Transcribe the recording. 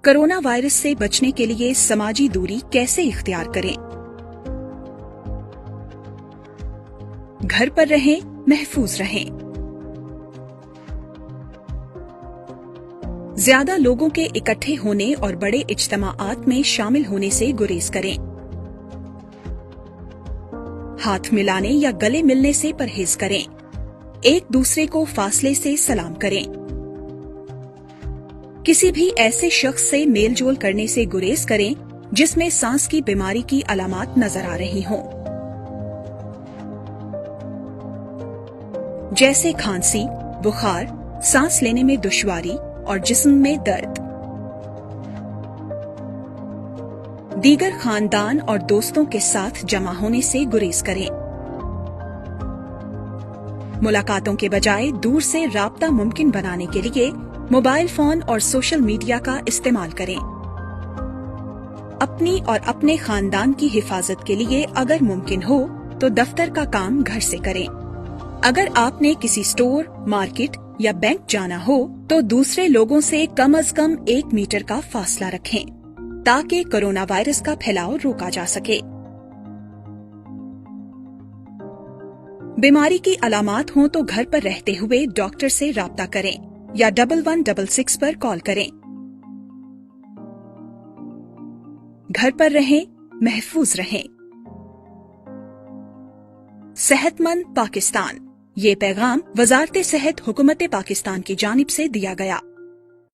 Corona virus से बचने के लिए समाजी दूरी कैसे इख्तियार करें? घर पर रहें, महफूज रहें। ज्यादा लोगों के इकट्ठे होने और बड़े इज्तिमाआत में शामिल होने से गुरेज करें। हाथ मिलाने या गले मिलने से परहेज करें। एक दूसरे को फासले से सलाम करें। किसी भी ऐसे शख्स से मेल जोल करने से गुरेज करें जिसमें सांस की बीमारी की अलामात नजर आ रही हों, जैसे खांसी, बुखार, सांस लेने में दुश्वारी और जिस्म में दर्द। दीगर खानदान और दोस्तों के साथ जमा होने से गुरेज करें। मुलाकातों के बजाय दूर से राब्ता मुमकिन बनाने के लिए मोबाइल फोन और सोशल मीडिया का इस्तेमाल करें। अपनी और अपने खानदान की हिफाजत के लिए अगर मुमकिन हो तो दफ्तर का काम घर से करें। अगर आपने किसी स्टोर, मार्केट या बैंक जाना हो तो दूसरे लोगों से कम अज कम 1 मीटर का फासला रखें ताकि कोरोना वायरस का फैलाव रोका जा सके। बीमारी की अलामात हों तो घर पर रहते हुए डॉक्टर से राब्ता करें या 1166 पर कॉल करें। घर पर रहें, महफूज रहें। सेहतमंद पाकिस्तान, ये पैगाम वजारत सेहत हुकूमत पाकिस्तान की जानिब से दिया गया।